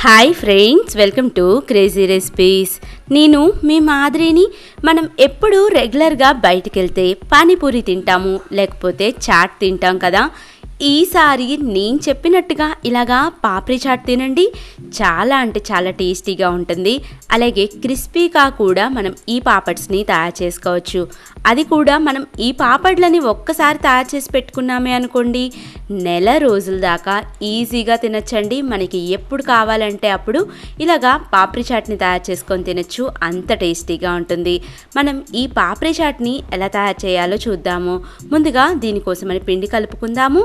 Hi friends, welcome to crazy recipes. నేను మీ మాదిరిని. మనం ఎప్పుడు రెగ్యులర్గా బయటికి వెళ్తే పానీపూరి తింటాము, లేకపోతే చాట్ తింటాం కదా. ఈసారి నేను చెప్పినట్టుగా ఇలాగా పాపడి చాట్ తినండి. చాలా అంటే చాలా టేస్టీగా ఉంటుంది. అలాగే క్రిస్పీగా కూడా మనం ఈ పాపడ్స్ని తయారు చేసుకోవచ్చు. అది కూడా మనం ఈ పాపడ్లని ఒక్కసారి తయారు చేసి పెట్టుకున్నామే అనుకోండి, నెల రోజుల దాకా ఈజీగా తినచ్చండి. మనకి ఎప్పుడు కావాలంటే అప్పుడు ఇలాగా పాపడి చాట్ని తయారు చేసుకొని తినచ్చు. అంత టేస్టీగా ఉంటుంది. మనం ఈ పాపడి చాట్ని ఎలా తయారు చేయాలో చూద్దాము. ముందుగా దీనికోసమని పిండి కలుపుకుందాము.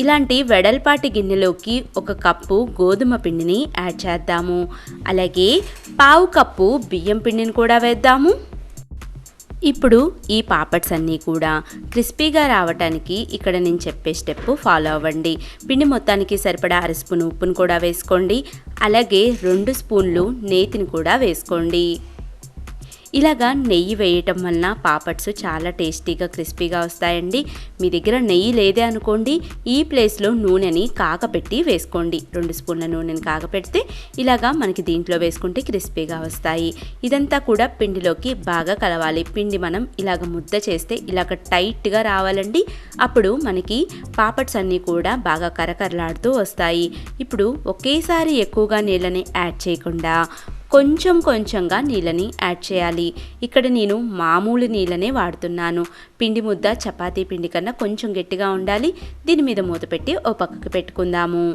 ఇలాంటి వెడల్పాటి గిన్నెలోకి 1 కప్పు గోధుమ పిండిని యాడ్ చేద్దాము. అలాగే 1/2 కప్పు బియ్యం పిండిని కూడా వేద్దాము. ఇప్పుడు ఈ పాపడ్స్ అన్నీ కూడా క్రిస్పీగా రావడానికి ఇక్కడ నేను చెప్పే స్టెప్ ఫాలో అవ్వండి. పిండి మొత్తానికి సరిపడా 1/2 స్పూన్ ఉప్పును కూడా వేసుకోండి. అలాగే 2 స్పూన్లు నేతిని కూడా వేసుకోండి. ఇలాగా నెయ్యి వేయటం వలన పాపడ్స్ చాలా టేస్టీగా క్రిస్పీగా వస్తాయండి. మీ దగ్గర నెయ్యి లేదే అనుకోండి, ఈ ప్లేస్లో నూనెని కాగపెట్టి వేసుకోండి. 2 స్పూన్ల నూనెని కాగపెడితే ఇలాగా మనకి దీంట్లో వేసుకుంటే క్రిస్పీగా వస్తాయి. ఇదంతా కూడా పిండిలోకి బాగా కలవాలి. పిండి మనం ఇలాగ ముద్ద చేస్తే ఇలాగ టైట్గా రావాలండి. అప్పుడు మనకి పాపడ్స్ అన్నీ కూడా బాగా కరకరలాడుతూ వస్తాయి. ఇప్పుడు ఒకేసారి ఎక్కువగా నీళ్ళని యాడ్ చేయకుండా కొంచెంగా నీళ్ళని యాడ్ చేయాలి. ఇక్కడ నేను మామూలు నీళ్ళనే వాడుతున్నాను. పిండి ముద్ద చపాతీ పిండి కన్నా కొంచెం గట్టిగా ఉండాలి. దీని మీద మూత పెట్టి ఓ పక్కకి పెట్టుకుందాము.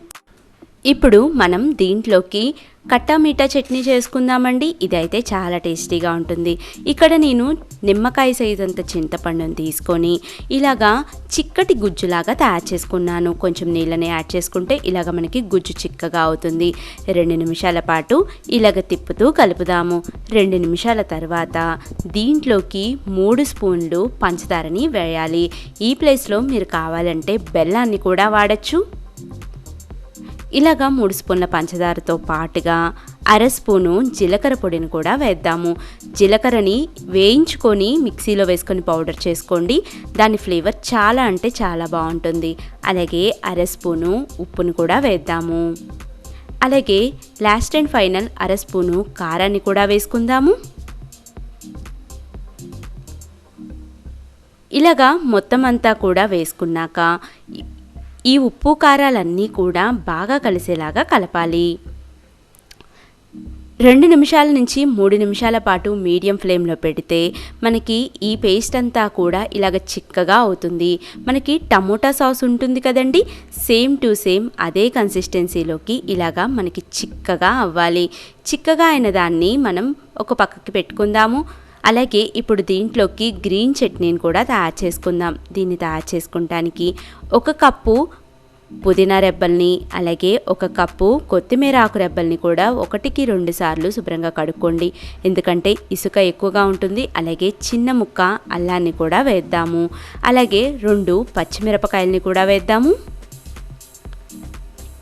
ఇప్పుడు మనం దీంట్లోకి కట్టామీఠా చట్నీ చేసుకుందామండి. ఇదైతే చాలా టేస్టీగా ఉంటుంది. ఇక్కడ నేను నిమ్మకాయ సైజు అంత చింతపండుని తీసుకొని ఇలాగా చిక్కటి గుజ్జులాగా తయారు చేసుకున్నాను. కొంచెం నీళ్ళని యాడ్ చేసుకుంటే ఇలాగ మనకి గుజ్జు చిక్కగా అవుతుంది. 2 నిమిషాల పాటు ఇలాగ తిప్పుతూ కలుపుదాము. 2 నిమిషాల తర్వాత దీంట్లోకి 3 స్పూన్లు పంచదారని వేయాలి. ఈ ప్లేస్లో మీరు కావాలంటే బెల్లాన్ని కూడా వాడచ్చు. ఇలాగా 3 స్పూన్ల పంచదారతో పాటుగా 1/2 స్పూను జీలకర్ర పొడిని కూడా వేద్దాము. జీలకర్రని వేయించుకొని మిక్సీలో వేసుకొని పౌడర్ చేసుకోండి. దాని ఫ్లేవర్ చాలా అంటే చాలా బాగుంటుంది. అలాగే 1/2 స్పూను ఉప్పును కూడా వేద్దాము. అలాగే లాస్ట్ అండ్ ఫైనల్ 1/2 స్పూను కారాన్ని కూడా వేసుకుందాము. ఇలాగా మొత్తం అంతా కూడా వేసుకున్నాక ఈ ఉప్పు కారాలన్నీ కూడా బాగా కలిసేలాగా కలపాలి. 2 నిమిషాల నుంచి 3 నిమిషాల పాటు మీడియం ఫ్లేమ్లో పెడితే మనకి ఈ పేస్ట్ అంతా కూడా ఇలాగ చిక్కగా అవుతుంది. మనకి టమోటా సాస్ ఉంటుంది కదండి, సేమ్ టు సేమ్ అదే కన్సిస్టెన్సీలోకి ఇలాగా మనకి చిక్కగా అవ్వాలి. చిక్కగా అయిన దాన్ని మనం ఒక పక్కకి పెట్టుకుందాము. అలాగే ఇప్పుడు దీంట్లోకి గ్రీన్ చట్నీని కూడా తయారు చేసుకుందాం. దీన్ని తయారు చేసుకుంటానికి 1 కప్పు పుదీనా రెబ్బల్ని, అలాగే 1 కప్పు కొత్తిమీర ఆకు రెబ్బల్ని కూడా 1కి 2 సార్లు శుభ్రంగా కడుక్కోండి. ఎందుకంటే ఇసుక ఎక్కువగా ఉంటుంది. అలాగే చిన్న ముక్క అల్లాన్ని కూడా వేద్దాము. అలాగే 2 పచ్చిమిరపకాయలని కూడా వేద్దాము.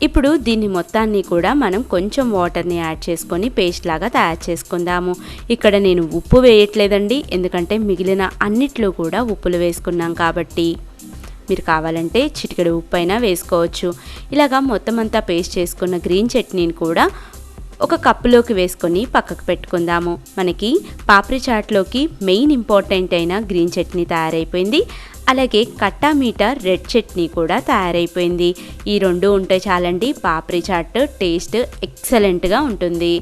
ఇప్పుడు దీన్ని మొత్తాన్ని కూడా మనం కొంచెం వాటర్ని యాడ్ చేసుకొని పేస్ట్ లాగా తయారు చేసుకుందాము. ఇక్కడ నేను ఉప్పు వేయట్లేదండి, ఎందుకంటే మిగిలిన అన్నిట్లో కూడా ఉప్పులు వేసుకున్నాం కాబట్టి. మీరు కావాలంటే చిటికెడు ఉప్పు అయినా వేసుకోవచ్చు. ఇలాగా మొత్తం అంతా పేస్ట్ చేసుకున్న గ్రీన్ చట్నీని కూడా 1 కప్పులోకి వేసుకొని పక్కకు పెట్టుకుందాము. మనకి పాపడి చాట్లోకి మెయిన్ ఇంపార్టెంట్ అయిన గ్రీన్ చట్నీ తయారైపోయింది. అలాగే కట్టామీఠా రెడ్ చట్నీ కూడా తయారైపోయింది. ఈ 2 ఉంటే చాలండి, పాపడి చాట్ టేస్ట్ ఎక్సలెంట్గా ఉంటుంది.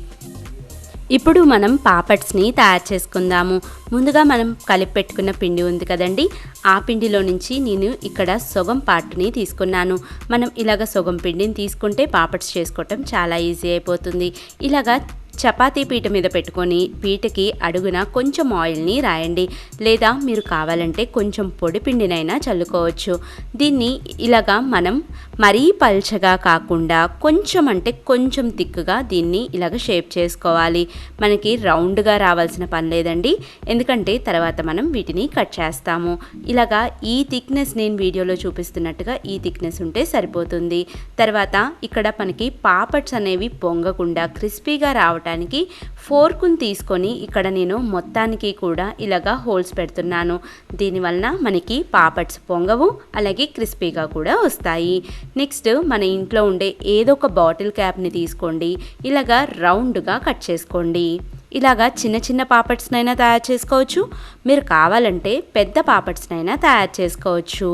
ఇప్పుడు మనం పాపడ్స్ని తయారు చేసుకుందాము. ముందుగా మనం కలిపి పెట్టుకున్న పిండి ఉంది కదండి, ఆ పిండిలో నుంచి నేను ఇక్కడ సగం పార్ట్ని తీసుకున్నాను. మనం ఇలాగ సగం పిండిని తీసుకుంటే పాపడ్స్ చేసుకోవటం చాలా ఈజీ అయిపోతుంది. ఇలాగా చపాతీ పీట మీద పెట్టుకొని పీటకి అడుగున కొంచెం ఆయిల్ని రాయండి. లేదా మీరు కావాలంటే కొంచెం పొడి పిండినైనా చల్లుకోవచ్చు. దీన్ని ఇలాగా మనం మరీ పల్చగా కాకుండా కొంచెం అంటే కొంచెం థిక్గా దీన్ని ఇలాగ షేప్ చేసుకోవాలి. మనకి రౌండ్గా రావాల్సిన పని లేదండి, ఎందుకంటే తర్వాత మనం వీటిని కట్ చేస్తాము. ఇలాగా ఈ థిక్నెస్ నేను వీడియోలో చూపిస్తున్నట్టుగా ఈ థిక్నెస్ ఉంటే సరిపోతుంది. తర్వాత ఇక్కడ మనకి పాపడ్స్ అనేవి పొంగకుండా క్రిస్పీగా రావటానికి రావడానికి ఫోర్కుని తీసుకొని ఇక్కడ నేను మొత్తానికి కూడా ఇలాగా హోల్స్ పెడుతున్నాను. దీనివలన మనకి పాపడ్స్ పొంగవు, అలాగే క్రిస్పీగా కూడా వస్తాయి. నెక్స్ట్ మన ఇంట్లో ఉండే ఏదో ఒక బాటిల్ క్యాప్ని తీసుకోండి, ఇలాగా రౌండ్గా కట్ చేసుకోండి. ఇలాగా చిన్న చిన్న పాపడ్స్నైనా తయారు చేసుకోవచ్చు, మీరు కావాలంటే పెద్ద పాపడ్స్నైనా తయారు చేసుకోవచ్చు.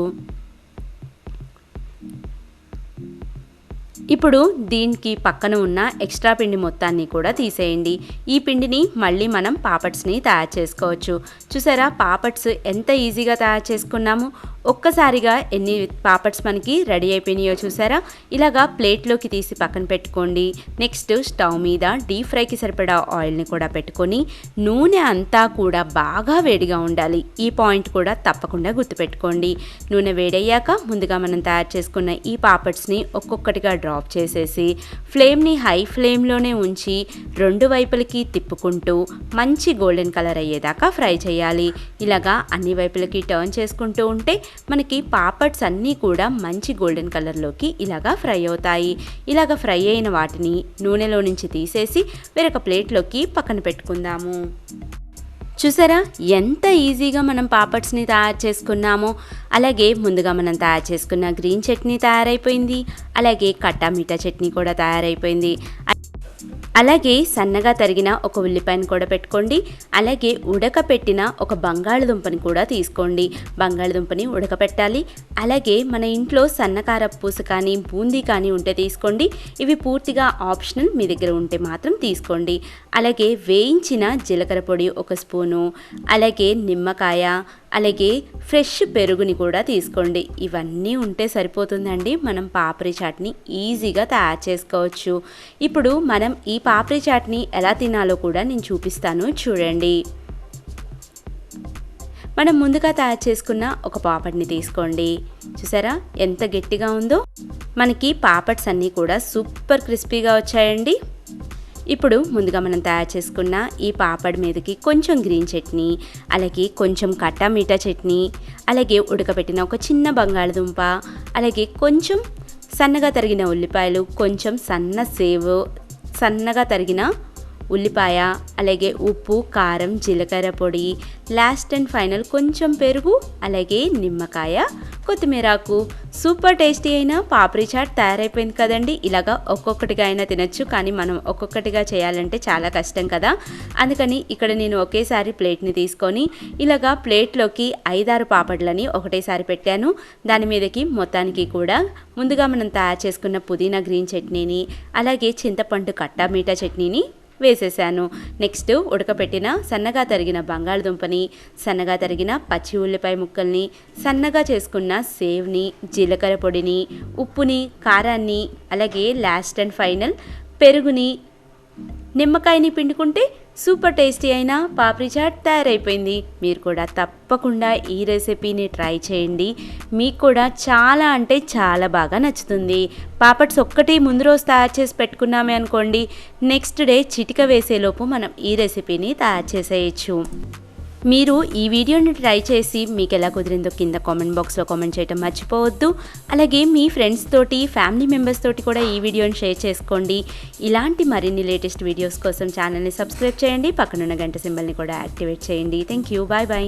ఇప్పుడు దీనికి పక్కన ఉన్న ఎక్స్ట్రా పిండి మొత్తాన్ని కూడా తీసేయండి. ఈ పిండిని మళ్ళీ మనం పాపడ్స్ని తయారు చేసుకోవచ్చు. చూసారా పాపడ్స్ ఎంత ఈజీగా తయారు చేసుకున్నాము. ఒక్కసారిగా ఎన్ని పాపడ్స్ మనకి రెడీ అయిపోయినాయో చూసారా. ఇలాగా ప్లేట్లోకి తీసి పక్కన పెట్టుకోండి. నెక్స్ట్ స్టవ్ మీద డీప్ ఫ్రైకి సరిపడా ఆయిల్ని కూడా పెట్టుకొని నూనె అంతా కూడా బాగా వేడిగా ఉండాలి. ఈ పాయింట్ కూడా తప్పకుండా గుర్తుపెట్టుకోండి. నూనె వేడయ్యాక ముందుగా మనం తయారు చేసుకున్న ఈ పాపడ్స్ని ఒక్కొక్కటిగా డ్రాప్ చేసేసి ఫ్లేమ్ని హై ఫ్లేమ్లోనే ఉంచి రెండు వైపులకి తిప్పుకుంటూ మంచి గోల్డెన్ కలర్ అయ్యేదాకా ఫ్రై చేయాలి. ఇలాగా అన్ని వైపులకి టర్న్ చేసుకుంటూ ఉంటే మనకి పాపడ్స్ అన్నీ కూడా మంచి గోల్డెన్ కలర్లోకి ఇలాగా ఫ్రై అవుతాయి. ఇలాగ ఫ్రై అయిన వాటిని నూనెలో నుంచి తీసేసి వేరొక ప్లేట్లోకి పక్కన పెట్టుకుందాము. చూసారా ఎంత ఈజీగా మనం పాపడ్స్ని తయారు చేసుకున్నామో. అలాగే ముందుగా మనం తయారు చేసుకున్న గ్రీన్ చట్నీ తయారైపోయింది, అలాగే కట్టా మీఠా చట్నీ కూడా తయారైపోయింది. అలాగే సన్నగా తరిగిన ఒక ఉల్లిపాయను కూడా పెట్టుకోండి. అలాగే ఉడకపెట్టిన ఒక బంగాళదుంపని కూడా తీసుకోండి. బంగాళదుంపని ఉడకపెట్టాలి. అలాగే మన ఇంట్లో సన్నకారపు పూస కానీ బూందీ కానీ ఉంటే తీసుకోండి. ఇవి పూర్తిగా ఆప్షనల్, మీ దగ్గర ఉంటే మాత్రం తీసుకోండి. అలాగే వేయించిన జీలకర్ర పొడి ఒక స్పూను, అలాగే నిమ్మకాయ, అలాగే ఫ్రెష్ పెరుగుని కూడా తీసుకోండి. ఇవన్నీ ఉంటే సరిపోతుందండి. మనం పాపడి చాట్ని ఈజీగా తయారు చేసుకోవచ్చు. ఇప్పుడు మనం ఈ పాపడి చాట్ని ఎలా తినాలో కూడా నేను చూపిస్తాను, చూడండి. మనం ముందుగా తయారు చేసుకున్న ఒక పాపడ్ని తీసుకోండి. చూసారా ఎంత గట్టిగా ఉందో. మనకి పాపడ్స్ అన్నీ కూడా సూపర్ క్రిస్పీగా వచ్చాయండి. ఇప్పుడు ముందుగా మనం తయారు చేసుకున్న ఈ పాపడ్ మీదకి కొంచెం గ్రీన్ చట్నీ, అలాగే కొంచెం కట్టా మీఠా చట్నీ, అలాగే ఉడకబెట్టిన ఒక చిన్న బంగాళదుంప, అలాగే కొంచెం సన్నగా తరిగిన ఉల్లిపాయలు, కొంచెం సన్న సేవు, సన్నగా తరిగిన ఉల్లిపాయ, అలాగే ఉప్పు, కారం, జీలకర్ర పొడి, లాస్ట్ అండ్ ఫైనల్ కొంచెం పెరుగు, అలాగే నిమ్మకాయ, కొత్తిమీరాకు. సూపర్ టేస్టీ అయిన పాపడి చాట్ తయారైపోయింది కదండి. ఇలాగా ఒక్కొక్కటిగా అయినా తినచ్చు, కానీ మనం ఒక్కొక్కటిగా చేయాలంటే చాలా కష్టం కదా. అందుకని ఇక్కడ నేను ఒకేసారి ప్లేట్ని తీసుకొని ఇలాగా ప్లేట్లోకి 5-6 పాపడ్లని ఒకటేసారి పెట్టాను. దాని మీదకి మొత్తానికి కూడా ముందుగా మనం తయారు చేసుకున్న పుదీనా గ్రీన్ చట్నీని, అలాగే చింతపండు కట్టా మీఠా చట్నీని వేసేసాను. నెక్స్ట్ ఉడకపెట్టిన సన్నగా తరిగిన బంగాళదుంపని, సన్నగా తరిగిన పచ్చి ఉల్లిపాయ ముక్కల్ని, సన్నగా చేసుకున్న సేవ్ని, జీలకర్ర పొడిని, ఉప్పుని, కారాన్ని, అలాగే లాస్ట్ అండ్ ఫైనల్ పెరుగుని, నిమ్మకాయని పిండుకుంటే సూపర్ టేస్టీ అయిన పాపడి చాట్ తయారైపోయింది. మీరు కూడా తప్పకుండా ఈ రెసిపీని ట్రై చేయండి. మీకు కూడా చాలా అంటే చాలా బాగా నచ్చుతుంది. పాపడ్స్ ఒక్కటి ముందు రోజు తయారు చేసి పెట్టుకున్నామే అనుకోండి, నెక్స్ట్ డే చిటిక వేసేలోపు మనం ఈ రెసిపీని తయారు చేసేయచ్చు. మీరు ఈ వీడియోని ట్రై చేసి మీకు ఎలా కుదిరిందో కింద కామెంట్ బాక్స్లో కామెంట్ చేయడం మర్చిపోవద్దు. అలాగే మీ ఫ్రెండ్స్ తోటి, ఫ్యామిలీ మెంబర్స్ తోటి కూడా ఈ వీడియోని షేర్ చేసుకోండి. ఇలాంటి మరిన్ని లేటెస్ట్ వీడియోస్ కోసం ఛానల్ని సబ్స్క్రైబ్ చేయండి. పక్కనున్న గంట సింబల్ని కూడా యాక్టివేట్ చేయండి. Thank you. Bye bye.